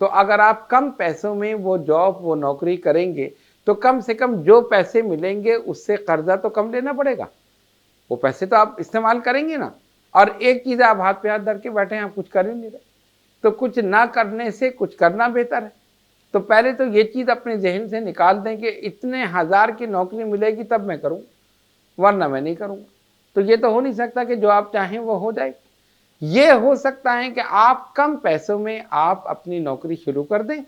تو اگر آپ کم پیسوں میں وہ جاب وہ نوکری کریں گے تو کم سے کم جو پیسے ملیں گے اس سے قرضہ تو کم لینا پڑے گا، وہ پیسے تو آپ استعمال کریں گے نا۔ اور ایک چیز آپ ہاتھ پہ ہاتھ دھر کے بیٹھے ہیں، آپ کچھ کر ہی نہیں رہے، تو کچھ نہ کرنے سے کچھ کرنا بہتر ہے۔ تو پہلے تو یہ چیز اپنے ذہن سے نکال دیں کہ اتنے ہزار کی نوکری ملے گی تب میں کروں، ورنہ میں نہیں کروں گا۔ تو یہ تو ہو نہیں سکتا کہ جو آپ چاہیں وہ ہو جائے۔ یہ ہو سکتا ہے کہ آپ کم پیسوں میں آپ اپنی نوکری شروع کر دیں،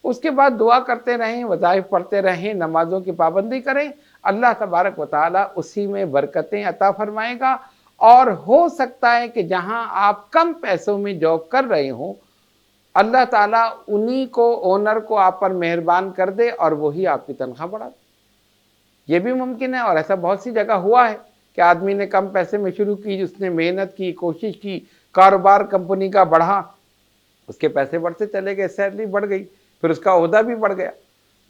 اس کے بعد دعا کرتے رہیں، وظائف پڑھتے رہیں، نمازوں کی پابندی کریں، اللہ تبارک و تعالیٰ اسی میں برکتیں عطا فرمائے گا۔ اور ہو سکتا ہے کہ جہاں آپ کم پیسوں میں جاب کر رہے ہوں، اللہ تعالیٰ انہی کو، اونر کو آپ پر مہربان کر دے اور وہی آپ کی تنخواہ بڑھا دے۔ یہ بھی ممکن ہے، اور ایسا بہت سی جگہ ہوا ہے کہ آدمی نے کم پیسے میں شروع کی، اس نے محنت کی، کوشش کی، کاروبار کمپنی کا بڑھا، اس کے پیسے بڑھتے چلے گئے، سیلری بڑھ گئی، پھر اس کا عہدہ بھی بڑھ گیا۔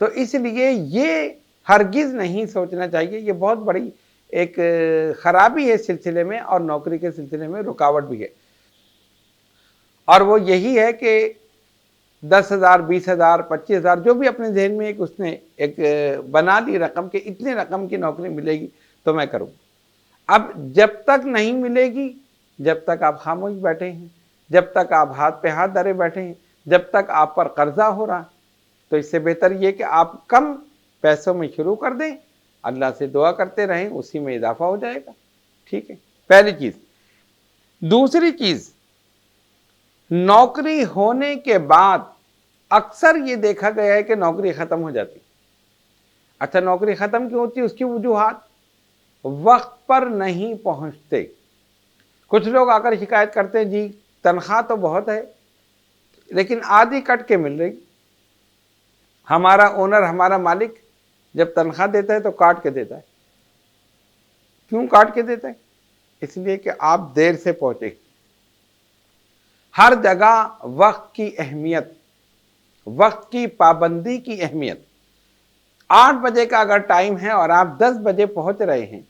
تو اس لیے یہ ہرگز نہیں سوچنا چاہیے، یہ بہت بڑی ایک خرابی ہے اس سلسلے میں، اور نوکری کے سلسلے میں رکاوٹ بھی ہے۔ اور وہ یہی ہے کہ 10,000 20,000 25,000 جو بھی اپنے ذہن میں اس نے ایک بنا لی رقم کہ اتنے رقم کی نوکری ملے گی تو میں کروں۔ اب جب تک نہیں ملے گی، جب تک آپ خاموش بیٹھے ہیں، جب تک آپ ہاتھ پہ ہاتھ دھرے بیٹھے ہیں، جب تک آپ پر قرضہ ہو رہا، تو اس سے بہتر یہ کہ آپ کم پیسوں میں شروع کر دیں، اللہ سے دعا کرتے رہیں، اسی میں اضافہ ہو جائے گا۔ ٹھیک ہے، پہلی چیز۔ دوسری چیز، نوکری ہونے کے بعد اکثر یہ دیکھا گیا ہے کہ نوکری ختم ہو جاتی۔ اچھا، نوکری ختم کیوں ہوتی ہے؟ اس کی وجوہات: وقت پر نہیں پہنچتے۔ کچھ لوگ آ کر شکایت کرتے ہیں، جی تنخواہ تو بہت ہے لیکن آدھی کٹ کے مل رہی۔ ہمارا اونر، ہمارا مالک جب تنخواہ دیتا ہے تو کاٹ کے دیتا ہے۔ کیوں کاٹ کے دیتا ہے؟ اس لیے کہ آپ دیر سے پہنچے۔ ہر جگہ وقت کی اہمیت، وقت کی پابندی کی اہمیت۔ 8 بجے کا اگر ٹائم ہے اور آپ 10 بجے پہنچ رہے ہیں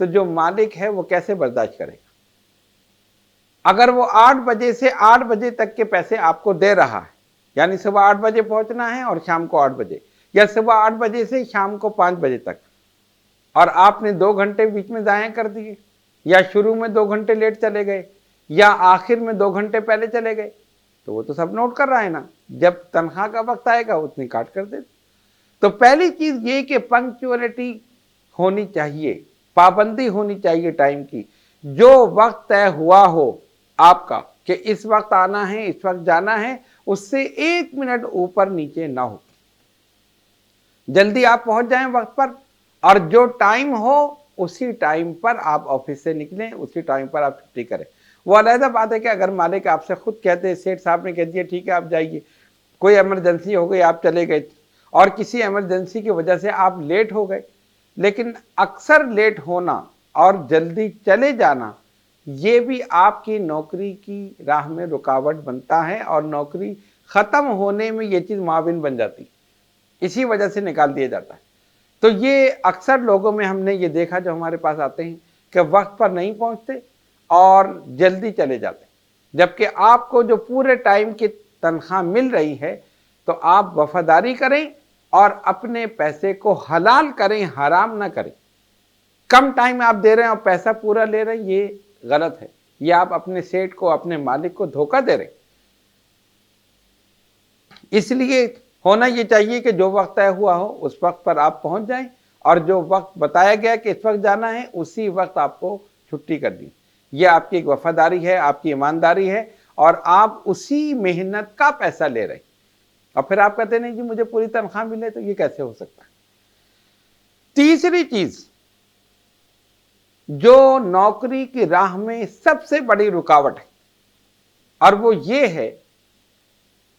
تو جو مالک ہے وہ کیسے برداشت کرے گا؟ اگر وہ 8 بجے سے 8 بجے تک کے پیسے آپ کو دے رہا ہے، یعنی صبح 8 بجے پہنچنا ہے اور شام کو 8 بجے، یا صبح 8 بجے سے شام کو 5 بجے تک، اور آپ نے 2 گھنٹے بیچ میں ضائع کر دیے، یا شروع میں 2 گھنٹے لیٹ چلے گئے، یا آخر میں 2 گھنٹے پہلے چلے گئے، تو وہ تو سب نوٹ کر رہا ہے نا۔ جب تنخواہ کا وقت آئے گا اتنی کاٹ کر دے۔ تو پہلی چیز یہ کہ پنکچولیٹی ہونی چاہیے، پابندی ہونی چاہیے ٹائم کی۔ جو وقت طے ہوا ہو آپ کا کہ اس وقت آنا ہے، اس وقت جانا ہے، اس سے 1 منٹ اوپر نیچے نہ ہو۔ جلدی آپ پہنچ جائیں وقت پر، اور جو ٹائم ہو اسی ٹائم پر آپ آفس سے نکلیں، اسی ٹائم پر آپ چھٹی کریں۔ وہ علیحدہ بات ہے کہ اگر مالک آپ سے خود کہتے ہیں، سیٹھ صاحب نے کہہ دیا ٹھیک ہے آپ جائیے، کوئی ایمرجنسی ہو گئی آپ چلے گئے، اور کسی ایمرجنسی کی وجہ سے آپ لیٹ ہو گئے، لیکن اکثر لیٹ ہونا اور جلدی چلے جانا یہ بھی آپ کی نوکری کی راہ میں رکاوٹ بنتا ہے، اور نوکری ختم ہونے میں یہ چیز معاون بن جاتی، اسی وجہ سے نکال دیا جاتا ہے۔ تو یہ اکثر لوگوں میں ہم نے یہ دیکھا جو ہمارے پاس آتے ہیں کہ وقت پر نہیں پہنچتے اور جلدی چلے جاتے ہیں، جبکہ آپ کو جو پورے ٹائم کی تنخواہ مل رہی ہے تو آپ وفاداری کریں اور اپنے پیسے کو حلال کریں، حرام نہ کریں۔ کم ٹائم آپ دے رہے ہیں اور پیسہ پورا لے رہے ہیں، یہ غلط ہے، یہ آپ اپنے سیٹ کو، اپنے مالک کو دھوکہ دے رہے ہیں۔ اس لیے ہونا یہ چاہیے کہ جو وقت طے ہوا ہو اس وقت پر آپ پہنچ جائیں، اور جو وقت بتایا گیا کہ اس وقت جانا ہے اسی وقت آپ کو چھٹی کر دی۔ یہ آپ کی ایک وفاداری ہے، آپ کی ایمانداری ہے، اور آپ اسی محنت کا پیسہ لے رہے ہیں۔ اور پھر آپ کہتے نہیں جی مجھے پوری تنخواہ ملے، تو یہ کیسے ہو سکتا ہے؟ تیسری چیز جو نوکری کی راہ میں سب سے بڑی رکاوٹ ہے، اور وہ یہ ہے،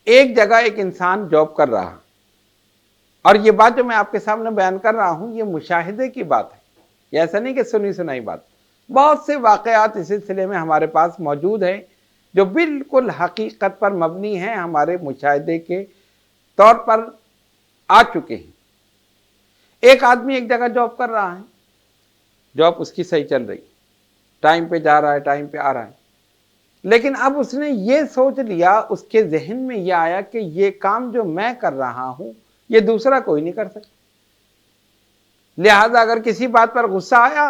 ایک جگہ ایک انسان جاب کر رہا، اور یہ بات جو میں آپ کے سامنے بیان کر رہا ہوں یہ مشاہدے کی بات ہے، یہ ایسا نہیں کہ سنی سنائی بات۔ بہت سے واقعات اس سلسلے میں ہمارے پاس موجود ہیں جو بالکل حقیقت پر مبنی ہیں، ہمارے مشاہدے کے طور پر آ چکے ہیں۔ ایک آدمی ایک جگہ جاب کر رہا ہے، جاب اس کی صحیح چل رہی، ٹائم پہ جا رہا ہے، ٹائم پہ آ رہا ہے، لیکن اب اس نے یہ سوچ لیا، اس کے ذہن میں یہ آیا کہ یہ کام جو میں کر رہا ہوں یہ دوسرا کوئی نہیں کر سکتا، لہذا اگر کسی بات پر غصہ آیا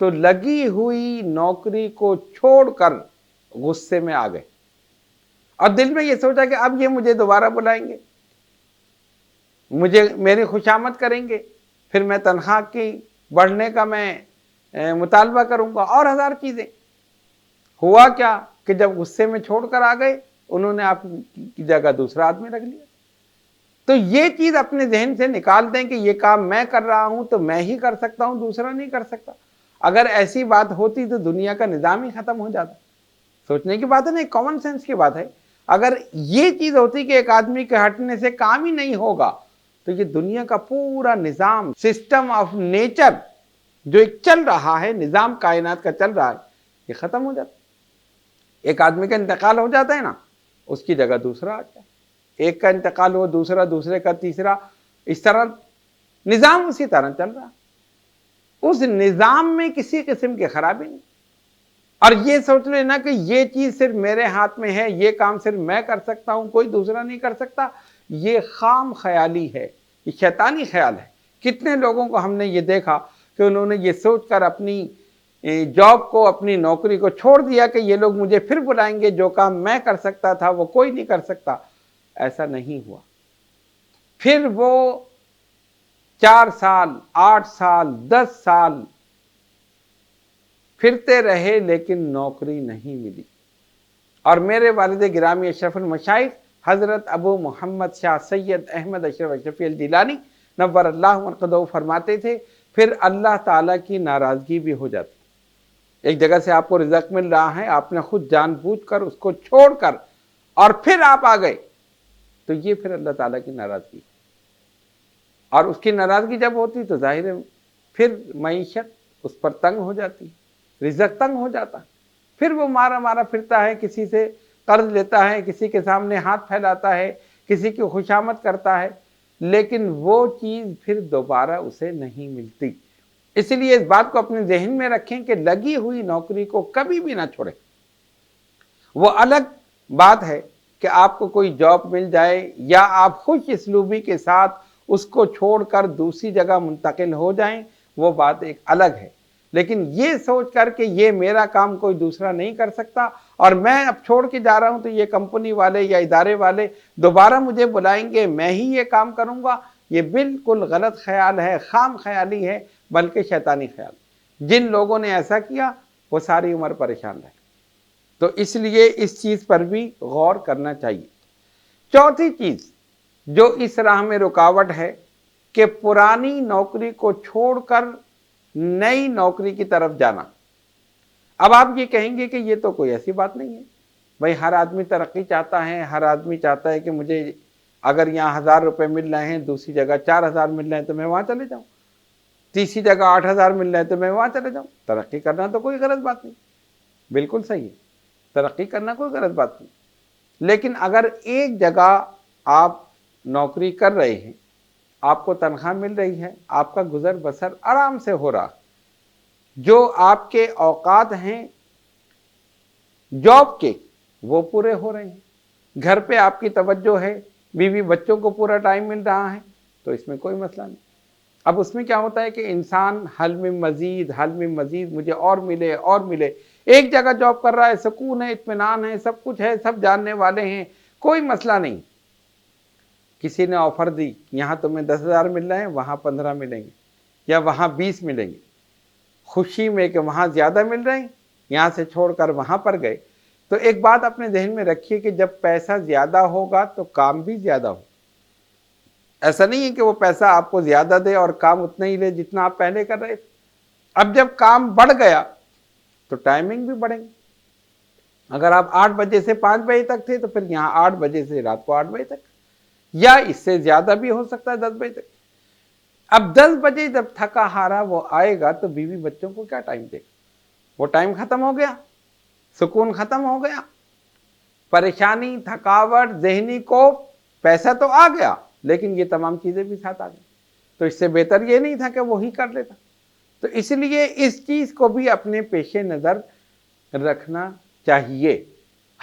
تو لگی ہوئی نوکری کو چھوڑ کر غصے میں آ گئے، اور دل میں یہ سوچا کہ اب یہ مجھے دوبارہ بلائیں گے، میری خوشامد کریں گے، پھر میں تنخواہ کی بڑھنے کا میں مطالبہ کروں گا، اور ہزار چیزیں۔ ہوا کیا کہ جب غصے میں چھوڑ کر آ گئے، انہوں نے آپ کی جگہ دوسرا آدمی رکھ لیا۔ تو یہ چیز اپنے ذہن سے نکال دیں کہ یہ کام میں کر رہا ہوں تو میں ہی کر سکتا ہوں، دوسرا نہیں کر سکتا۔ اگر ایسی بات ہوتی تو دنیا کا نظام ہی ختم ہو جاتا۔ سوچنے کی بات ہے نا، ایک کامن سینس کی بات ہے۔ اگر یہ چیز ہوتی کہ ایک آدمی کے ہٹنے سے کام ہی نہیں ہوگا تو یہ دنیا کا پورا نظام، سسٹم آف نیچر جو ایک چل رہا ہے، نظام کائنات کا چل رہا ہے، یہ ختم ہو جاتا۔ ایک آدمی کا انتقال ہو جاتا ہے نا، اس کی جگہ دوسرا آ جاتا ہے، ایک کا انتقال ہو دوسرا، دوسرے کا تیسرا، اس طرح نظام اسی طرح چل رہا۔ اس نظام میں کسی قسم کی خرابی نہیں، اور یہ سوچ لینا کہ یہ چیز صرف میرے ہاتھ میں ہے، یہ کام صرف میں کر سکتا ہوں، کوئی دوسرا نہیں کر سکتا، یہ خام خیالی ہے، یہ شیطانی خیال ہے۔ کتنے لوگوں کو ہم نے یہ دیکھا کہ انہوں نے یہ سوچ کر اپنی جاب کو، اپنی نوکری کو چھوڑ دیا کہ یہ لوگ مجھے پھر بلائیں گے، جو کام میں کر سکتا تھا وہ کوئی نہیں کر سکتا۔ ایسا نہیں ہوا۔ پھر وہ 4 سال، 8 سال، 10 سال پھرتے رہے لیکن نوکری نہیں ملی۔ اور میرے والد گرامی اشرف المشائخ حضرت ابو محمد شاہ سید احمد اشرف اشرفی الجیلانی نور اللہ مرقدہ فرماتے تھے، پھر اللہ تعالیٰ کی ناراضگی بھی ہو جاتی۔ ایک جگہ سے آپ کو رزق مل رہا ہے، آپ نے خود جان بوجھ کر اس کو چھوڑ کر اور پھر آپ آ گئے، تو یہ پھر اللہ تعالیٰ کی ناراضگی، اور اس کی ناراضگی جب ہوتی تو ظاہر ہے پھر معیشت اس پر تنگ ہو جاتی، رزق تنگ ہو جاتا، پھر وہ مارا مارا پھرتا ہے، کسی سے قرض لیتا ہے، کسی کے سامنے ہاتھ پھیلاتا ہے، کسی کی خوشامد کرتا ہے، لیکن وہ چیز پھر دوبارہ اسے نہیں ملتی۔ اس لیے اس بات کو اپنے ذہن میں رکھیں کہ لگی ہوئی نوکری کو کبھی بھی نہ چھوڑیں۔ وہ الگ بات ہے کہ آپ کو کوئی جاب مل جائے یا آپ خوش اسلوبی کے ساتھ اس کو چھوڑ کر دوسری جگہ منتقل ہو جائیں، وہ بات ایک الگ ہے، لیکن یہ سوچ کر کہ یہ میرا کام کوئی دوسرا نہیں کر سکتا اور میں اب چھوڑ کے جا رہا ہوں تو یہ کمپنی والے یا ادارے والے دوبارہ مجھے بلائیں گے، میں ہی یہ کام کروں گا، یہ بالکل غلط خیال ہے، خام خیالی ہے، بلکہ شیطانی خیال۔ جن لوگوں نے ایسا کیا وہ ساری عمر پریشان رہے۔ تو اس لیے اس چیز پر بھی غور کرنا چاہیے۔ چوتھی چیز جو اس راہ میں رکاوٹ ہے کہ پرانی نوکری کو چھوڑ کر نئی نوکری کی طرف جانا۔ اب آپ یہ کہیں گے کہ یہ تو کوئی ایسی بات نہیں ہے، بھائی ہر آدمی ترقی چاہتا ہے، ہر آدمی چاہتا ہے کہ مجھے اگر یہاں 1000 روپے مل رہے ہیں، دوسری جگہ 4000 مل رہے ہیں تو میں وہاں چلے جاؤں، تیسری جگہ 8000 مل رہے ہیں تو میں وہاں چلے جاؤں۔ ترقی کرنا تو کوئی غلط بات نہیں، بالکل صحیح ہے، ترقی کرنا کوئی غلط بات نہیں، لیکن اگر ایک جگہ آپ نوکری کر رہے ہیں، آپ کو تنخواہ مل رہی ہے، آپ کا گزر بسر آرام سے ہو رہا، جو آپ کے اوقات ہیں جاب کے وہ پورے ہو رہے ہیں، گھر پہ آپ کی توجہ ہے، بیوی بچوں کو پورا ٹائم مل رہا ہے، تو اس میں کوئی مسئلہ نہیں۔ اب اس میں کیا ہوتا ہے کہ انسان حل میں مزید مجھے اور ملے اور ملے۔ ایک جگہ جاب کر رہا ہے، سکون ہے، اطمینان ہے، سب کچھ ہے، سب جاننے والے ہیں، کوئی مسئلہ نہیں۔ کسی نے آفر دی، یہاں تمہیں 10,000 مل رہے ہیں، وہاں 15 ملیں گے یا وہاں 20 ملیں گے، خوشی میں کہ وہاں زیادہ مل رہے ہیں، یہاں سے چھوڑ کر وہاں پر گئے، تو ایک بات اپنے ذہن میں رکھیے کہ جب پیسہ زیادہ ہوگا تو کام بھی زیادہ ہوگا۔ ایسا نہیں ہے کہ وہ پیسہ آپ کو زیادہ دے اور کام اتنا ہی لے جتنا آپ پہلے کر رہے تھے۔ اب جب کام بڑھ گیا تو ٹائمنگ بھی بڑھیں گی۔ اگر آپ 8 بجے سے 5 بجے تک تھے تو پھر یہاں 8 بجے سے رات کو 8 بجے تک، یا اس سے زیادہ بھی ہو سکتا ہے 10 بجے تک۔ اب 10 بجے جب تھکا ہارا وہ آئے گا تو بیوی بچوں کو کیا ٹائم دے گا؟ وہ ٹائم ختم ہو گیا، سکون ختم ہو گیا، پریشانی، تھکاوٹ، ذہنی کو، پیسہ تو آ گیا لیکن یہ تمام چیزیں بھی ساتھ آ گئی۔ تو اس سے بہتر یہ نہیں تھا کہ وہی کر لیتا۔ تو اس لیے اس چیز کو بھی اپنے پیش نظر رکھنا چاہیے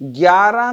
11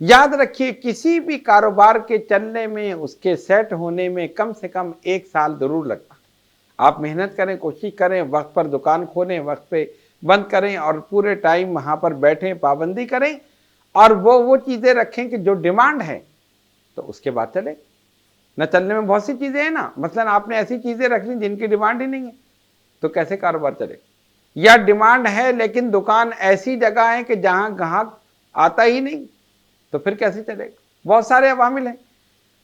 یاد رکھیے کسی بھی کاروبار کے چلنے میں، اس کے سیٹ ہونے میں کم سے کم 1 سال ضرور لگتا ہے۔ آپ محنت کریں، کوشش کریں، وقت پر دکان کھولیں، وقت پہ بند کریں اور پورے ٹائم وہاں پر بیٹھیں، پابندی کریں اور وہ چیزیں رکھیں کہ جو ڈیمانڈ ہے تو اس کے بعد چلے۔ نہ چلنے میں بہت سی چیزیں ہیں نا، مثلا آپ نے ایسی چیزیں رکھ لی جن کی ڈیمانڈ ہی نہیں ہے تو کیسے کاروبار چلے؟ یا ڈیمانڈ ہے لیکن دکان ایسی جگہ ہے کہ جہاں گاہک آتا ہی نہیں تو پھر کیسے چلے گا؟ بہت سارے عوامل ہیں۔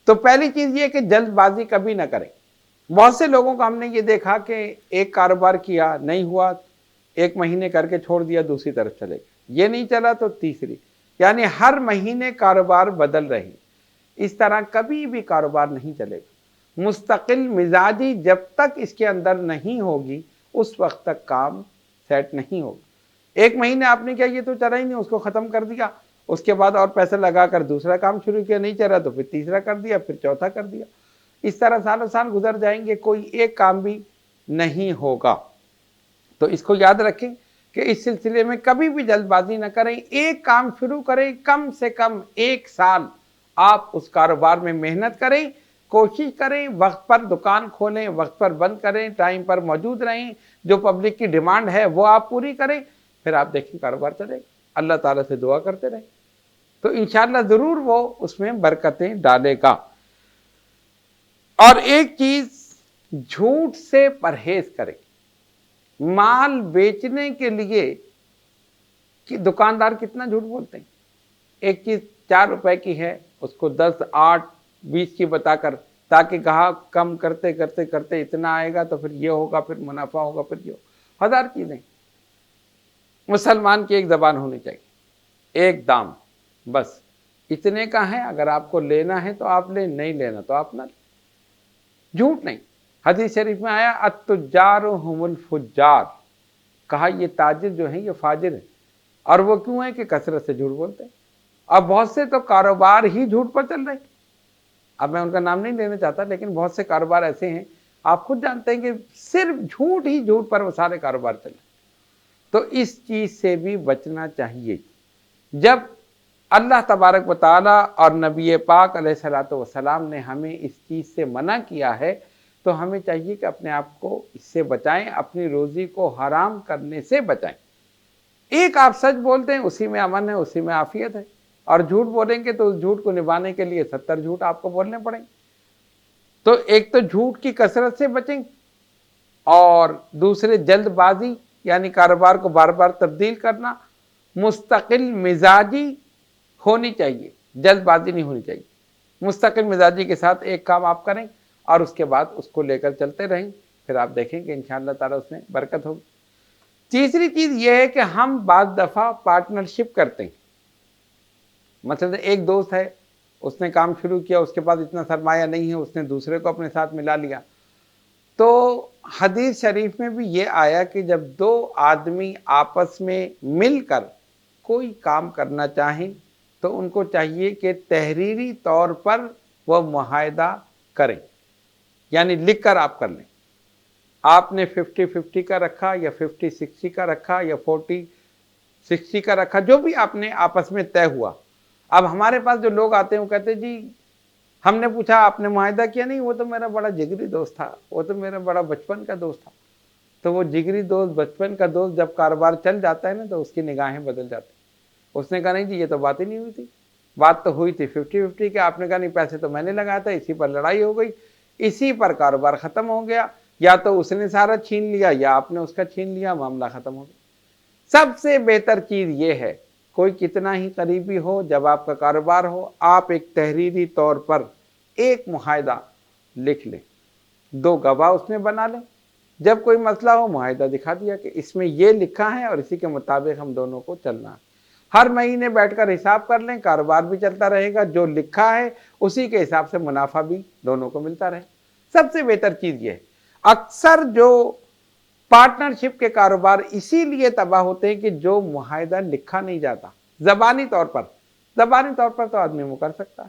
تو پہلی چیز یہ کہ جلد بازی کبھی نہ کریں۔ بہت سے لوگوں کو ہم نے یہ دیکھا کہ ایک کاروبار کیا، نہیں ہوا، 1 مہینے کر کے چھوڑ دیا، دوسری طرف چلے گئے، یہ نہیں چلا تو تیسری، یعنی ہر مہینے کاروبار بدل رہے ہیں۔ اس طرح کبھی بھی کاروبار نہیں چلے گا۔ مستقل مزاجی جب تک اس کے اندر نہیں ہوگی اس وقت تک کام سیٹ نہیں ہوگا۔ 1 مہینے آپ نے کیا، یہ تو چلا ہی نہیں، اس کو ختم کر دیا، اس کے بعد اور پیسے لگا کر دوسرا کام شروع کیا، نہیں چلا تو پھر تیسرا کر دیا، پھر چوتھا کر دیا، اس طرح سالوں سال گزر جائیں گے، کوئی ایک کام بھی نہیں ہوگا۔ تو اس کو یاد رکھیں کہ اس سلسلے میں کبھی بھی جلد بازی نہ کریں، ایک کام شروع کریں، کم سے کم 1 سال آپ اس کاروبار میں محنت کریں، کوشش کریں، وقت پر دکان کھولیں، وقت پر بند کریں، ٹائم پر موجود رہیں، جو پبلک کی ڈیمانڈ ہے وہ آپ پوری کریں، پھر آپ دیکھیں کاروبار چلے گا۔ اللہ تعالیٰ سے دعا کرتے رہیں تو انشاءاللہ ضرور وہ اس میں برکتیں ڈالے گا۔ اور ایک چیز، جھوٹ سے پرہیز کریں۔ مال بیچنے کے لیے کہ دکاندار کتنا جھوٹ بولتے ہیں۔ ایک چیز 4 روپے کی ہے، اس کو 10، 8، 20 کی بتا کر، تاکہ گاہک کم کرتے کرتے کرتے اتنا آئے گا تو پھر یہ ہوگا، پھر منافع ہوگا، پھر یہ ہوگا، 1000 چیزیں۔ مسلمان کی ایک زبان ہونی چاہیے، ایک دام، بس اتنے کا ہے، اگر آپ کو لینا ہے تو آپ لیں، نہیں لینا تو آپ نہ لیں۔ جھوٹ نہیں۔ حدیث شریف میں آیا التجار هم الفجار، کہا یہ تاجر جو ہیں یہ فاجر ہیں، اور وہ کیوں ہیں کہ کثرت سے جھوٹ بولتے ہیں۔ اب بہت سے تو کاروبار ہی جھوٹ پر چل رہے ہیں، اب میں ان کا نام نہیں لینا چاہتا، لیکن بہت سے کاروبار ایسے ہیں آپ خود جانتے ہیں کہ صرف جھوٹ ہی جھوٹ پر وہ سارے کاروبار چل رہے ہیں۔ تو اس چیز سے بھی بچنا چاہیے۔ جب اللہ تبارک و تعالیٰ اور نبی پاک علیہ الصلوۃ والسلام نے ہمیں اس چیز سے منع کیا ہے تو ہمیں چاہیے کہ اپنے آپ کو اس سے بچائیں، اپنی روزی کو حرام کرنے سے بچائیں۔ ایک آپ سچ بولتے ہیں، اسی میں امن ہے، اسی میں عافیت ہے، اور جھوٹ بولیں گے تو اس جھوٹ کو نبھانے کے لیے 70 جھوٹ آپ کو بولنے پڑیں گے۔ تو ایک تو جھوٹ کی کثرت سے بچیں، اور دوسرے جلد بازی یعنی کاروبار کو بار بار تبدیل کرنا۔ مستقل مزاجی ہونی چاہیے، جلد بازی نہیں ہونی چاہیے۔ مستقل مزاجی کے ساتھ ایک کام آپ کریں اور اس کے بعد اس کو لے کر چلتے رہیں، پھر آپ دیکھیں کہ انشاءاللہ تعالیٰ اس میں برکت ہوگی۔ تیسری چیز یہ ہے کہ ہم بعض دفعہ پارٹنرشپ کرتے ہیں۔ مثلا ایک دوست ہے، اس نے کام شروع کیا، اس کے پاس اتنا سرمایہ نہیں ہے، اس نے دوسرے کو اپنے ساتھ ملا لیا۔ تو حدیث شریف میں بھی یہ آیا کہ جب 2 آدمی آپس میں مل کر کوئی کام کرنا چاہیں تو ان کو چاہیے کہ تحریری طور پر وہ معاہدہ کریں، یعنی لکھ کر آپ کر لیں۔ آپ نے 50-50 کا رکھا یا 50-60 کا رکھا یا 40-60 کا رکھا، جو بھی آپ نے آپس میں طے ہوا۔ اب ہمارے پاس جو لوگ آتے ہیں وہ کہتے ہیں جی ہم نے پوچھا آپ نے معاہدہ کیا؟ نہیں، وہ تو میرا بڑا جگری دوست تھا، وہ تو میرا بڑا بچپن کا دوست تھا۔ تو وہ جگری دوست، بچپن کا دوست جب کاروبار چل جاتا ہے نا تو اس کی نگاہیں بدل جاتی۔ اس نے کہا نہیں جی یہ تو بات ہی نہیں ہوئی تھی، بات تو ہوئی تھی 50-50 کے، آپ نے کہا نہیں پیسے تو میں نے لگایا تھا، اسی پر لڑائی ہو گئی، اسی پر کاروبار ختم ہو گیا، یا تو اس نے سارا چھین لیا یا آپ نے اس کا چھین لیا، معاملہ ختم ہو گیا۔ سب سے بہتر چیز یہ ہے، کوئی کتنا ہی قریبی ہو، جب آپ کا کاروبار ہو، آپ ایک تحریری طور پر ایک معاہدہ لکھ لیں، 2 گواہ اس میں بنا لیں، جب کوئی مسئلہ ہو معاہدہ دکھا دیا کہ اس میں یہ لکھا ہے اور اسی کے مطابق ہم دونوں کو چلنا ہے۔ ہر مہینے بیٹھ کر حساب کر لیں، کاروبار بھی چلتا رہے گا، جو لکھا ہے اسی کے حساب سے منافع بھی دونوں کو ملتا رہے۔ سب سے بہتر چیز یہ ہے۔ اکثر جو پارٹنرشپ کے کاروبار اسی لیے تباہ ہوتے ہیں کہ جو معاہدہ لکھا نہیں جاتا، زبانی طور پر تو آدمی وہ کر سکتا ہے،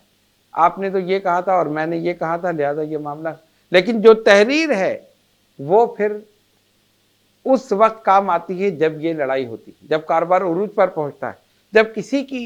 آپ نے تو یہ کہا تھا اور میں نے یہ کہا تھا لہذا یہ معاملہ، لیکن جو تحریر ہے وہ پھر اس وقت کام آتی ہے جب یہ لڑائی ہوتی ہے، جب کاروبار عروج پر پہنچتا ہے، جب کسی کی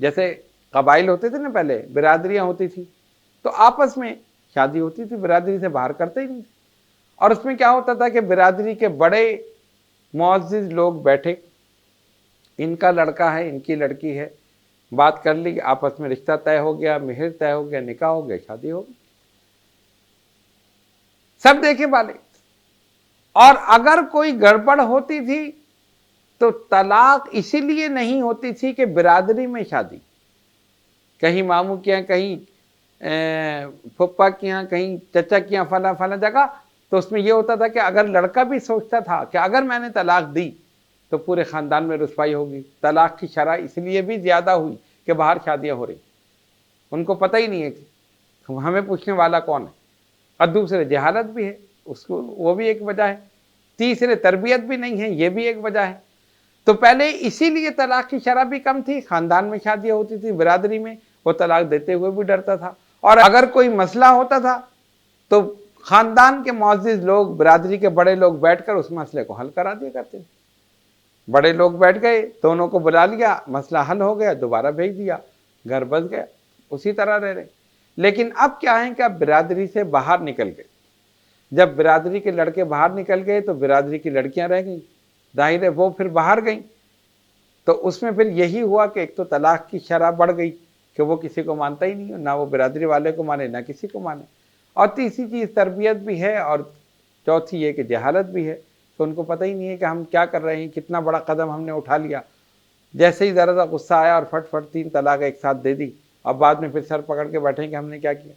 جیسے قبائل ہوتے تھے نا پہلے، برادریاں ہوتی تھی، تو آپس میں شادی ہوتی تھی، برادری سے باہر کرتے ہی نہیں تھے۔ اور اس میں کیا ہوتا تھا کہ برادری کے بڑے معزز لوگ بیٹھے، ان کا لڑکا ہے، ان کی لڑکی ہے، بات کر لی، آپس میں رشتہ طے ہو گیا، مہر طے ہو گیا، نکاح ہو گیا، شادی ہو گئی، سب دیکھے والے۔ اور اگر کوئی گڑبڑ ہوتی تھی تو طلاق اسی لیے نہیں ہوتی تھی کہ برادری میں شادی، کہیں ماموں کے یہاں، کہیں پھپھا کے یہاں، کہیں چچا کے یہاں، فلاں فلاں جگہ، تو اس میں یہ ہوتا تھا کہ اگر لڑکا بھی سوچتا تھا کہ اگر میں نے طلاق دی تو پورے خاندان میں رسوائی ہوگی، طلاق کی شرح اس لیے بھی زیادہ ہوئی کہ باہر شادیاں ہو رہی، ان کو پتہ ہی نہیں ہے کہ ہمیں پوچھنے والا کون ہے، اور دوسرے جہالت بھی ہے، اس کو وہ بھی ایک وجہ ہے، تیسرے تربیت بھی نہیں ہے، یہ بھی ایک وجہ ہے۔ تو پہلے اسی لیے طلاق کی شرح بھی کم تھی، خاندان میں شادیاں ہوتی تھی، برادری میں وہ طلاق دیتے ہوئے بھی ڈرتا تھا، اور اگر کوئی مسئلہ ہوتا تھا تو خاندان کے معزز لوگ، برادری کے بڑے لوگ بیٹھ کر اس مسئلے کو حل کرا دیا کرتے تھے۔ بڑے لوگ بیٹھ گئے، دونوں کو بلا لیا، مسئلہ حل ہو گیا، دوبارہ بھیج دیا، گھر بس گیا، اسی طرح رہ رہے۔ لیکن اب کیا ہے کہ اب برادری سے باہر نکل گئے، جب برادری کے لڑکے باہر نکل گئے تو برادری کی لڑکیاں رہ گئیں، ظاہر ہے وہ پھر باہر گئیں، تو اس میں پھر یہی ہوا کہ ایک تو طلاق کی شرح بڑھ گئی کہ وہ کسی کو مانتا ہی نہیں، نہ وہ برادری والے کو مانے، نہ کسی کو مانے، اور تیسری چیز تربیت بھی ہے، اور چوتھی یہ کہ جہالت بھی ہے، تو ان کو پتہ ہی نہیں ہے کہ ہم کیا کر رہے ہیں، کتنا بڑا قدم ہم نے اٹھا لیا، جیسے ہی ذرا سا غصہ آیا اور فٹ فٹ 3 طلاق ایک ساتھ دے دی، اب بعد میں پھر سر پکڑ کے بیٹھیں کہ ہم نے کیا کیا۔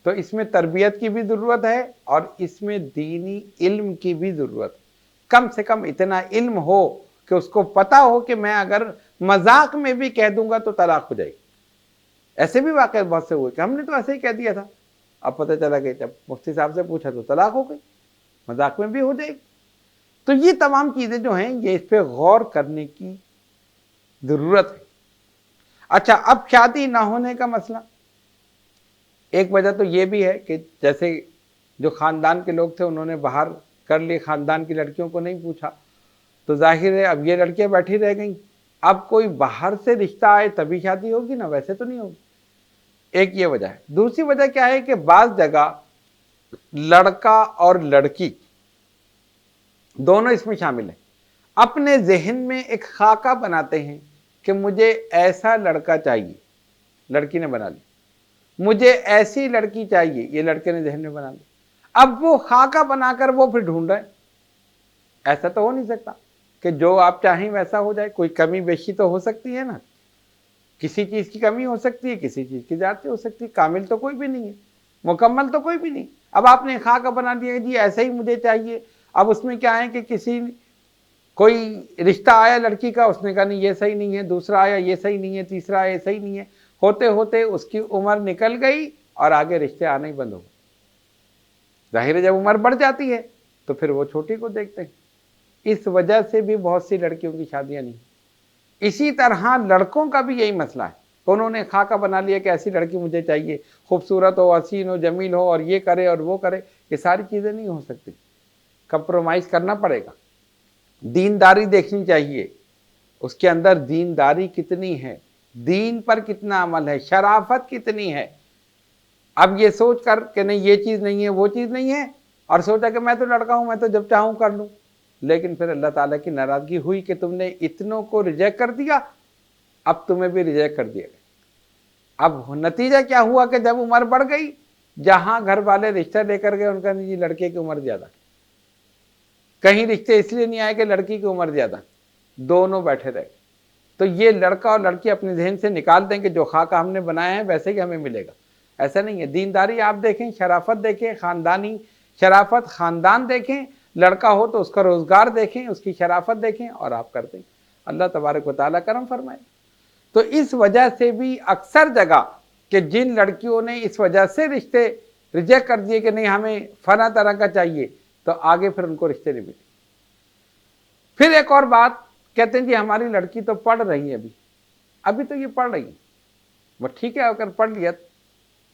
تو اس میں تربیت کی بھی ضرورت ہے، اور اس میں دینی علم کی بھی ضرورت ہے، کم سے کم اتنا علم ہو کہ اس کو پتا ہو کہ میں اگر مذاق میں بھی کہہ دوں گا تو طلاق ہو جائے گی۔ ایسے بھی واقعات بہت سے ہوئے کہ ہم نے تو ایسے ہی کہہ دیا تھا، اب پتہ چلا کہ جب مفتی صاحب سے پوچھا تو طلاق ہو گئی، مذاق میں بھی ہو جائے گی۔ تو یہ تمام چیزیں جو ہیں یہ اس پہ غور کرنے کی ضرورت ہے۔ اچھا، اب شادی نہ ہونے کا مسئلہ، ایک وجہ تو یہ بھی ہے کہ جیسے جو خاندان کے لوگ تھے انہوں نے باہر کر لی، خاندان کی لڑکیوں کو نہیں پوچھا، تو ظاہر ہے اب یہ لڑکیاں بیٹھی رہ گئیں، اب کوئی باہر سے رشتہ آئے تبھی شادی ہوگی نا، ویسے تو نہیں ہوگی، ایک یہ وجہ ہے۔ دوسری وجہ کیا ہے کہ بعض جگہ لڑکا اور لڑکی دونوں اس میں شامل ہیں، اپنے ذہن میں ایک خاکہ بناتے ہیں کہ مجھے ایسا لڑکا چاہیے، لڑکی نے بنا لی، مجھے ایسی لڑکی چاہیے، یہ لڑکے نے ذہن میں بنا لی، اب وہ خاکہ بنا کر وہ پھر ڈھونڈ رہے ہیں۔ ایسا تو ہو نہیں سکتا کہ جو آپ چاہیں ویسا ہو جائے، کوئی کمی بیشی تو ہو سکتی ہے نا، کسی چیز کی کمی ہو سکتی ہے، کسی چیز کی زیادتی ہو سکتی ہے، کامل تو کوئی بھی نہیں ہے، مکمل تو کوئی بھی نہیں۔ اب آپ نے خاکہ بنا دیا جی ایسا ہی مجھے چاہیے، اب اس میں کیا ہے کہ کوئی رشتہ آیا لڑکی کا، اس نے کہا نہیں یہ صحیح نہیں ہے، دوسرا آیا یہ صحیح نہیں ہے، تیسرا آیا یہ صحیح نہیں ہے، ہوتے ہوتے اس کی عمر نکل گئی اور آگے رشتے آنے ہی بند ہو گئے۔ ظاہر ہے جب عمر بڑھ جاتی ہے تو پھر وہ چھوٹی کو دیکھتے ہیں، اس وجہ سے بھی بہت سی لڑکیوں کی شادیاں نہیں۔ اسی طرح لڑکوں کا بھی یہی مسئلہ ہے کہ انہوں نے خاکہ بنا لیا کہ ایسی لڑکی مجھے چاہیے، خوبصورت ہو، حسین ہو، جمیل ہو، اور یہ کرے اور وہ کرے، یہ ساری چیزیں نہیں ہو سکتی، کمپرومائز کرنا پڑے گا۔ دینداری دیکھنی چاہیے، اس کے اندر دینداری کتنی ہے، دین پر کتنا عمل ہے، شرافت کتنی ہے۔ اب یہ سوچ کر کہ نہیں یہ چیز نہیں ہے، وہ چیز نہیں ہے، اور سوچا کہ میں تو لڑکا ہوں، میں تو جب چاہوں کر لوں، لیکن پھر اللہ تعالیٰ کی ناراضگی ہوئی کہ تم نے اتنوں کو ریجیکٹ کر دیا، اب تمہیں بھی ریجیکٹ کر دیا گیا۔ اب نتیجہ کیا ہوا کہ جب عمر بڑھ گئی، جہاں گھر والے رشتہ لے کر گئے ان کا نہیں جی لڑکے کی عمر زیادہ، کہیں رشتے اس لیے نہیں آئے کہ لڑکی کی عمر زیادہ، دونوں بیٹھے رہے۔ تو یہ لڑکا اور لڑکی اپنے ذہن سے نکال دیں کہ جو خاکہ ہم نے بنایا ہے ویسے ہی ہمیں ملے گا، ایسا نہیں ہے۔ دینداری آپ دیکھیں، شرافت دیکھیں، خاندانی شرافت، خاندان دیکھیں، لڑکا ہو تو اس کا روزگار دیکھیں، اس کی شرافت دیکھیں، اور آپ کرتے ہیں، اللہ تبارک و تعالیٰ کرم فرمائے۔ تو اس وجہ سے بھی اکثر جگہ کہ جن لڑکیوں نے اس وجہ سے رشتے ریجیکٹ کر دیے کہ نہیں ہمیں فلاں طرح کا چاہیے، تو آگے پھر ان کو رشتے نہیں ملے۔ پھر ایک اور بات کہتے ہیں جی ہماری لڑکی تو پڑھ رہی ہے، ابھی تو یہ پڑھ رہی ہے، وہ ٹھیک ہے اگر پڑھ لیا،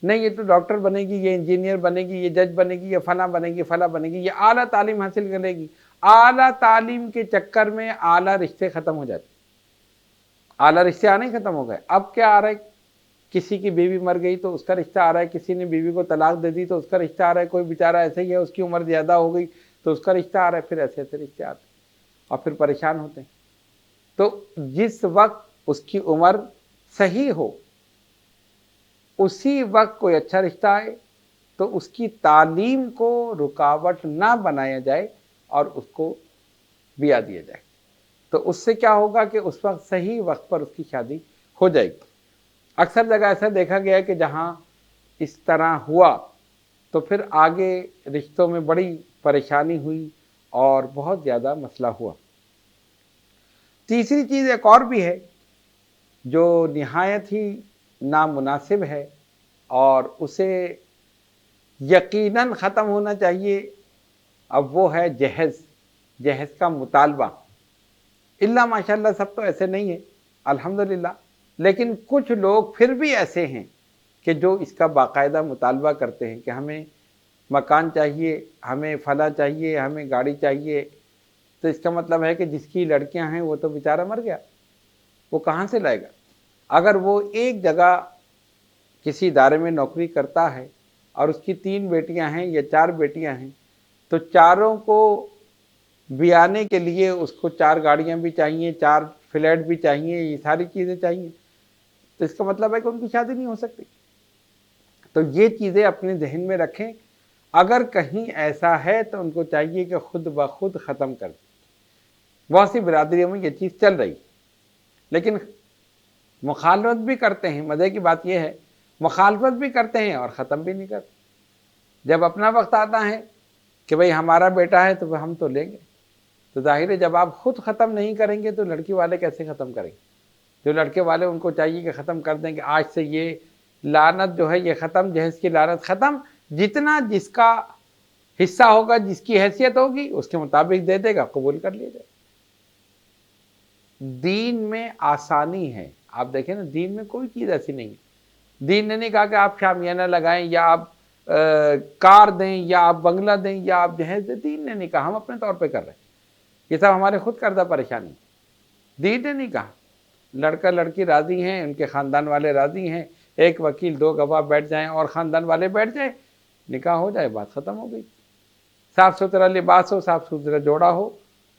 نہیں یہ تو ڈاکٹر بنے گی، یہ انجینئر بنے گی، یہ جج بنے گی، یہ فلاں بنے گی، فلاں بنے گی، یہ اعلیٰ تعلیم حاصل کرے گی۔ اعلیٰ تعلیم کے چکر میں اعلیٰ رشتے ختم ہو جاتے، اعلیٰ رشتے آنے ہی ختم ہو گئے. اب کیا آ رہا ہے؟ کسی کی بیوی مر گئی تو اس کا رشتہ آ رہا ہے, کسی نے بیوی کو طلاق دے دی تو اس کا رشتہ آ رہا ہے, کوئی بیچارہ ایسے ہی ہے اس کی عمر زیادہ ہو گئی تو اس کا رشتہ آ رہا ہے, پھر ایسے ایسے رشتے آتے ہیں اور پھر پریشان ہوتے ہیں. تو جس وقت اس کی عمر صحیح ہو اسی وقت کوئی اچھا رشتہ آئے تو اس کی تعلیم کو رکاوٹ نہ بنایا جائے اور اس کو بیاہ دیا جائے, تو اس سے کیا ہوگا کہ اس وقت صحیح وقت پر اس کی شادی ہو جائے گی. اکثر جگہ ایسا دیکھا گیا ہے کہ جہاں اس طرح ہوا تو پھر آگے رشتوں میں بڑی پریشانی ہوئی اور بہت زیادہ مسئلہ ہوا. تیسری چیز ایک اور بھی ہے جو نہایت ہی نامناسب ہے اور اسے یقیناً ختم ہونا چاہیے, اب وہ ہے جہیز کا مطالبہ. اللہ ماشاءاللہ سب تو ایسے نہیں ہیں الحمدللہ, لیکن کچھ لوگ پھر بھی ایسے ہیں کہ جو اس کا باقاعدہ مطالبہ کرتے ہیں کہ ہمیں مکان چاہیے, ہمیں فلاں چاہیے, ہمیں گاڑی چاہیے. تو اس کا مطلب ہے کہ جس کی لڑکیاں ہیں وہ تو بیچارہ مر گیا, وہ کہاں سے لائے گا؟ اگر وہ ایک جگہ کسی ادارے میں نوکری کرتا ہے اور اس کی 3 بیٹیاں ہیں یا 4 بیٹیاں ہیں تو چاروں کو بیانے کے لیے اس کو 4 گاڑیاں بھی چاہیے, 4 فلیٹ بھی چاہیے, یہ ساری چیزیں چاہیے, تو اس کا مطلب ہے کہ ان کی شادی نہیں ہو سکتی. تو یہ چیزیں اپنے ذہن میں رکھیں. اگر کہیں ایسا ہے تو ان کو چاہیے کہ خود بخود ختم کر دیں. بہت سی برادریوں میں یہ چیز چل رہی, لیکن مخالفت بھی کرتے ہیں. مزے کی بات یہ ہے مخالفت بھی کرتے ہیں اور ختم بھی نہیں کرتے. جب اپنا وقت آتا ہے کہ بھئی ہمارا بیٹا ہے تو ہم تو لیں گے, تو ظاہر ہے جب آپ خود ختم نہیں کریں گے تو لڑکی والے کیسے ختم کریں گے؟ جو لڑکے والے ان کو چاہیے کہ ختم کر دیں کہ آج سے یہ لعنت جو ہے یہ ختم, جہیز کی لعنت ختم. جتنا جس کا حصہ ہوگا, جس کی حیثیت ہوگی اس کے مطابق دے دے گا, قبول کر لیا جائے. دین میں آسانی ہے. آپ دیکھیں نا, دین میں کوئی چیز ایسی نہیں ہے. دین نے نہیں کہا کہ آپ شامیانہ لگائیں یا آپ کار دیں یا آپ بنگلہ دیں یا آپ جہیز دیں. دین نے نہیں کہا, ہم اپنے طور پہ کر رہے ہیں. یہ سب ہمارے خود کردہ پریشانی. دین نے نہیں کہا. لڑکا لڑکی راضی ہیں, ان کے خاندان والے راضی ہیں, 1 وکیل 2 گواہ بیٹھ جائیں اور خاندان والے بیٹھ جائیں, نکاح ہو جائے, بات ختم ہو گئی. صاف ستھرا لباس ہو, صاف ستھرا جوڑا ہو,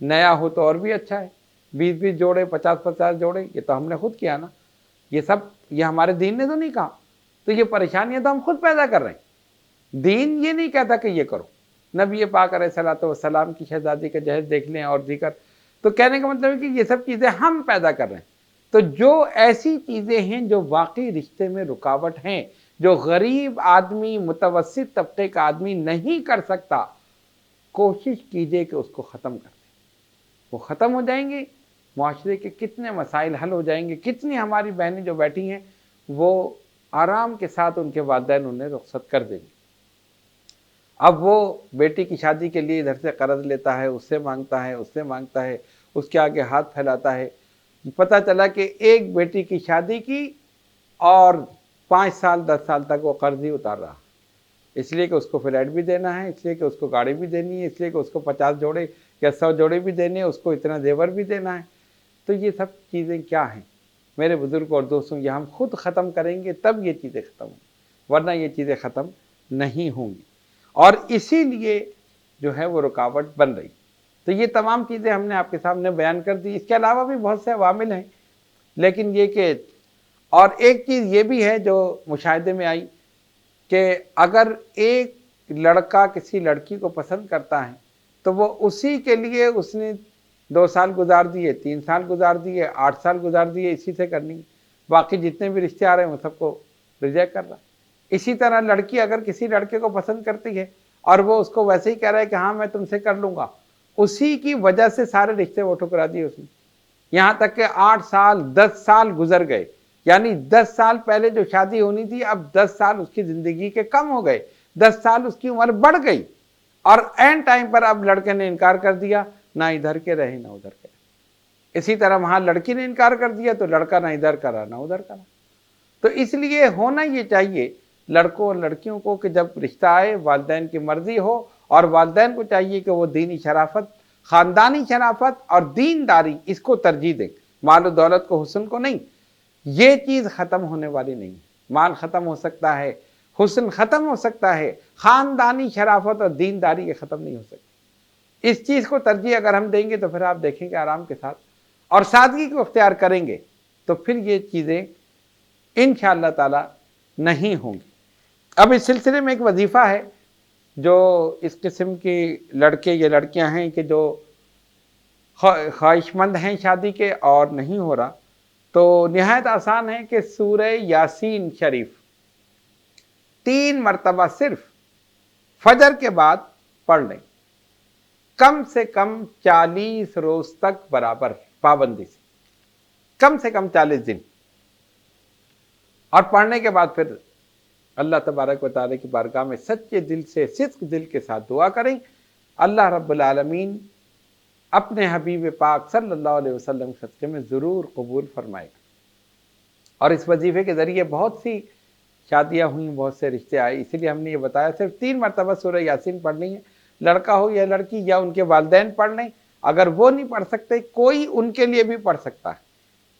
نیا ہو تو اور بھی اچھا ہے. 20 جوڑے, 50 جوڑے, یہ تو ہم نے خود کیا نا. یہ ہمارے دین نے تو نہیں کہا. تو یہ پریشانیاں تو ہم خود پیدا کر رہے ہیں. دین یہ نہیں کہتا کہ یہ کرو. نبی پاک علیہ الصلوۃ والسلام کی شہزادی کا جہیز دیکھ لیں اور دیگر. تو کہنے کا مطلب ہے کہ یہ سب چیزیں ہم پیدا کر رہے ہیں. تو جو ایسی چیزیں ہیں جو واقعی رشتے میں رکاوٹ ہیں, جو غریب آدمی, متوسط طبقے کا آدمی نہیں کر سکتا, کوشش کیجئے کہ اس کو ختم کر دیں. وہ ختم ہو جائیں گے, معاشرے کے کتنے مسائل حل ہو جائیں گے. کتنی ہماری بہنیں جو بیٹھی ہیں وہ آرام کے ساتھ ان کے والدین انہیں رخصت کر دیں گے. اب وہ بیٹی کی شادی کے لیے ادھر سے قرض لیتا ہے, اس سے مانگتا ہے, اس سے مانگتا ہے, اس کے آگے ہاتھ پھیلاتا ہے. پتہ چلا کہ ایک بیٹی کی شادی کی اور 5 سال 10 سال تک وہ قرض ہی اتار رہا, اس لیے کہ اس کو فلیٹ بھی دینا ہے, اس لیے کہ اس کو گاڑی بھی دینی ہے, اس لیے کہ اس کو 50 جوڑے یا 100 جوڑے بھی دینے ہیں, اس کو اتنا زیور بھی دینا ہے. تو یہ سب چیزیں کیا ہیں میرے بزرگ اور دوستوں؟ یہ ہم خود ختم کریں گے تب یہ چیزیں ختم ہوں گی, ورنہ یہ چیزیں ختم نہیں ہوں گی. اور اسی لیے جو ہے وہ رکاوٹ بن رہی. تو یہ تمام چیزیں ہم نے آپ کے سامنے بیان کر دی. اس کے علاوہ بھی بہت سے عوامل ہیں, لیکن یہ کہ اور ایک چیز یہ بھی ہے جو مشاہدے میں آئی کہ اگر ایک لڑکا کسی لڑکی کو پسند کرتا ہے تو وہ اسی کے لیے اس نے 2 سال گزار دیے, 3 سال گزار دیے, 8 سال گزار دیے, اسی سے کرنی. باقی جتنے بھی رشتے آ رہے ہیں وہ سب کو ریجیکٹ کر رہا. اسی طرح لڑکی اگر کسی لڑکے کو پسند کرتی ہے اور وہ اس کو ویسے ہی کہہ رہا ہے کہ ہاں میں تم سے کر لوں گا, اسی کی وجہ سے سارے رشتے وہ ٹھکرا دیے اس نے. یہاں تک کہ 8 سال 10 سال گزر گئے, یعنی 10 سال پہلے جو شادی ہونی تھی اب 10 سال اس کی زندگی کے کم ہو گئے, 10 سال اس کی عمر بڑھ گئی, اور اینڈ ٹائم پر اب لڑکے نے انکار کر دیا, نہ ادھر کے رہے نہ ادھر کے رہے. اسی طرح وہاں لڑکی نے انکار کر دیا تو لڑکا نہ ادھر کرا نہ ادھر کرا. تو اس لیے ہونا یہ چاہیے لڑکوں اور لڑکیوں کو کہ جب رشتہ آئے والدین کی مرضی ہو, اور والدین کو چاہیے کہ وہ دینی شرافت, خاندانی شرافت اور دینداری اس کو ترجیح دیں. مال و دولت کو، حسن کو نہیں، یہ چیز ختم ہونے والی نہیں ہے۔ مال ختم ہو سکتا ہے، حسن ختم ہو سکتا ہے، خاندانی شرافت اور دینداری یہ ختم نہیں ہو سکتی۔ اس چیز کو ترجیح اگر ہم دیں گے تو پھر آپ دیکھیں گے آرام کے ساتھ اور سادگی کو اختیار کریں گے تو پھر یہ چیزیں انشاءاللہ تعالی نہیں ہوں گی۔ اب اس سلسلے میں ایک وظیفہ ہے جو اس قسم کی لڑکے یا لڑکیاں ہیں کہ جو خواہش مند ہیں شادی کے اور نہیں ہو رہا، تو نہایت آسان ہے کہ سورہ یاسین شریف 3 مرتبہ صرف فجر کے بعد پڑھ لیں، کم سے کم 40 روز تک برابر پابندی سے، کم سے کم 40 دن، اور پڑھنے کے بعد پھر اللہ تبارک و تعالیٰ کی بارگاہ میں سچے دل سے، صدق دل کے ساتھ دعا کریں، اللہ رب العالمین اپنے حبیب پاک صلی اللہ علیہ وسلم کے صدقے میں ضرور قبول فرمائے گا۔ اور اس وظیفے کے ذریعے بہت سی شادیاں ہوئیں، بہت سے رشتے آئے، اسی لیے ہم نے یہ بتایا صرف 3 مرتبہ سورہ یاسین پڑھنی ہے، لڑکا ہو یا لڑکی یا ان کے والدین پڑھ لیں، اگر وہ نہیں پڑھ سکتے کوئی ان کے لیے بھی پڑھ سکتا ہے،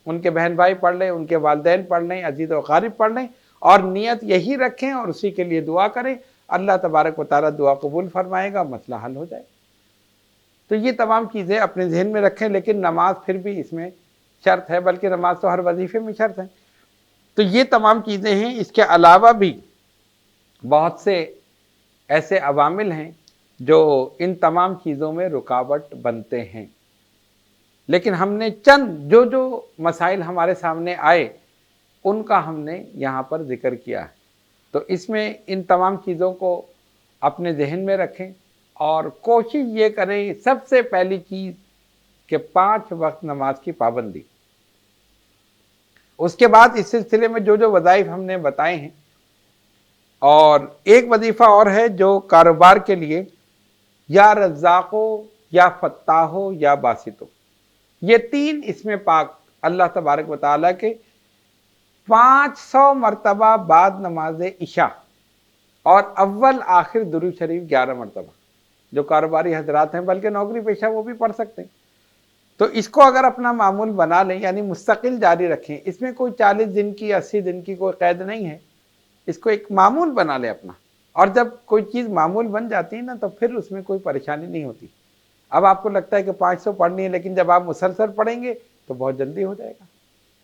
ان کے بہن بھائی پڑھ لیں، ان کے والدین پڑھ لیں، عزیز و اقارب پڑھ لیں، اور نیت یہی رکھیں اور اسی کے لیے دعا کریں، اللہ تبارک و تعالیٰ دعا قبول فرمائے گا، مسئلہ حل ہو جائے۔ تو یہ تمام چیزیں اپنے ذہن میں رکھیں، لیکن نماز پھر بھی اس میں شرط ہے، بلکہ نماز تو ہر وظیفے میں شرط ہے۔ تو یہ تمام چیزیں ہیں، اس کے علاوہ بھی بہت سے ایسے عوامل ہیں جو ان تمام چیزوں میں رکاوٹ بنتے ہیں، لیکن ہم نے چند جو مسائل ہمارے سامنے آئے ان کا ہم نے یہاں پر ذکر کیا ہے۔ تو اس میں ان تمام چیزوں کو اپنے ذہن میں رکھیں اور کوشش یہ کریں، سب سے پہلی چیز کہ 5 وقت نماز کی پابندی۔ اس کے بعد اس سلسلے میں جو وظائف ہم نے بتائے ہیں، اور ایک وظیفہ اور ہے جو کاروبار کے لیے، یا رزاقو یا فتاحو یا باسطو، یہ 3 اسم پاک اللہ تبارک و تعالیٰ کے 500 مرتبہ بعد نماز عشاء اور اول آخر درود شریف 11 مرتبہ، جو کاروباری حضرات ہیں بلکہ نوکری پیشہ وہ بھی پڑھ سکتے ہیں، تو اس کو اگر اپنا معمول بنا لیں، یعنی مستقل جاری رکھیں، اس میں کوئی 40 دن کی 80 دن کی کوئی قید نہیں ہے، اس کو ایک معمول بنا لیں اپنا، اور جب کوئی چیز معمول بن جاتی ہے نا تو پھر اس میں کوئی پریشانی نہیں ہوتی۔ اب آپ کو لگتا ہے کہ 500 پڑھنی ہے، لیکن جب آپ مسلسل پڑھیں گے تو بہت جلدی ہو جائے گا،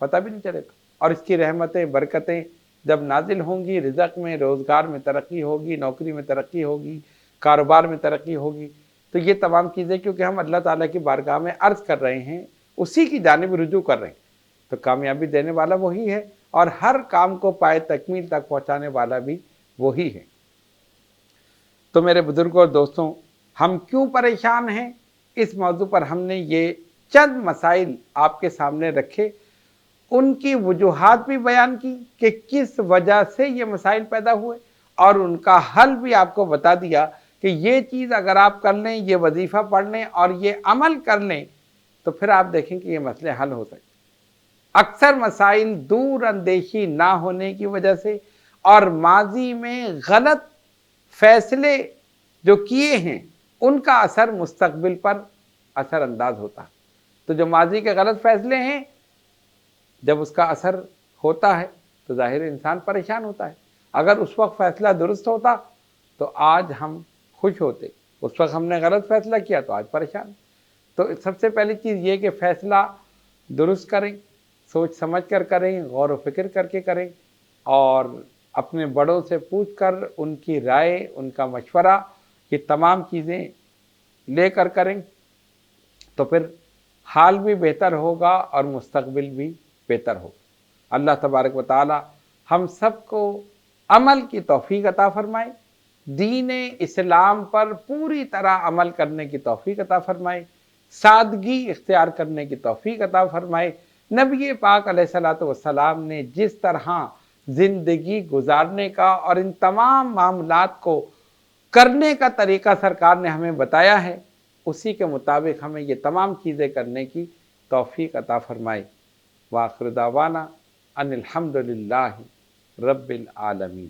پتہ بھی نہیں چلے گا، اور اس کی رحمتیں برکتیں جب نازل ہوں گی، رزق میں، روزگار میں ترقی ہوگی، نوکری میں ترقی ہوگی، کاروبار میں ترقی ہوگی، تو یہ تمام چیزیں کیونکہ ہم اللہ تعالیٰ کی بارگاہ میں عرض کر رہے ہیں، اسی کی جانب رجوع کر رہے ہیں، تو کامیابی دینے والا وہی ہے، اور ہر کام کو پائے تکمیل تک پہنچانے والا بھی وہی ہے۔ تو میرے بزرگوں اور دوستوں، ہم کیوں پریشان ہیں، اس موضوع پر ہم نے یہ چند مسائل آپ کے سامنے رکھے، ان کی وجوہات بھی بیان کی کہ کس وجہ سے یہ مسائل پیدا ہوئے، اور ان کا حل بھی آپ کو بتا دیا کہ یہ چیز اگر آپ کر لیں، یہ وظیفہ پڑھ لیں اور یہ عمل کر لیں تو پھر آپ دیکھیں کہ یہ مسئلے حل ہو سکتے ہیں۔ اکثر مسائل دور اندیشی نہ ہونے کی وجہ سے اور ماضی میں غلط فیصلے جو کیے ہیں ان کا اثر مستقبل پر اثر انداز ہوتا ہے۔ تو جو ماضی کے غلط فیصلے ہیں، جب اس کا اثر ہوتا ہے تو ظاہر انسان پریشان ہوتا ہے۔ اگر اس وقت فیصلہ درست ہوتا تو آج ہم خوش ہوتے، اس وقت ہم نے غلط فیصلہ کیا تو آج پریشان۔ تو سب سے پہلی چیز یہ کہ فیصلہ درست کریں، سوچ سمجھ کر کریں، غور و فکر کر کے کریں، اور اپنے بڑوں سے پوچھ کر ان کی رائے، ان کا مشورہ، یہ تمام چیزیں لے کر کریں تو پھر حال بھی بہتر ہوگا اور مستقبل بھی بہتر ہوگا۔ اللہ تبارک و تعالی ہم سب کو عمل کی توفیق عطا فرمائے، دین اسلام پر پوری طرح عمل کرنے کی توفیق عطا فرمائے، سادگی اختیار کرنے کی توفیق عطا فرمائے۔ نبی پاک علیہ الصلوۃ والسلام نے جس طرح زندگی گزارنے کا اور ان تمام معاملات کو کرنے کا طریقہ سرکار نے ہمیں بتایا ہے، اسی کے مطابق ہمیں یہ تمام چیزیں کرنے کی توفیق عطا فرمائے۔ وآخر دعوانا ان الحمد للہ رب العالمین۔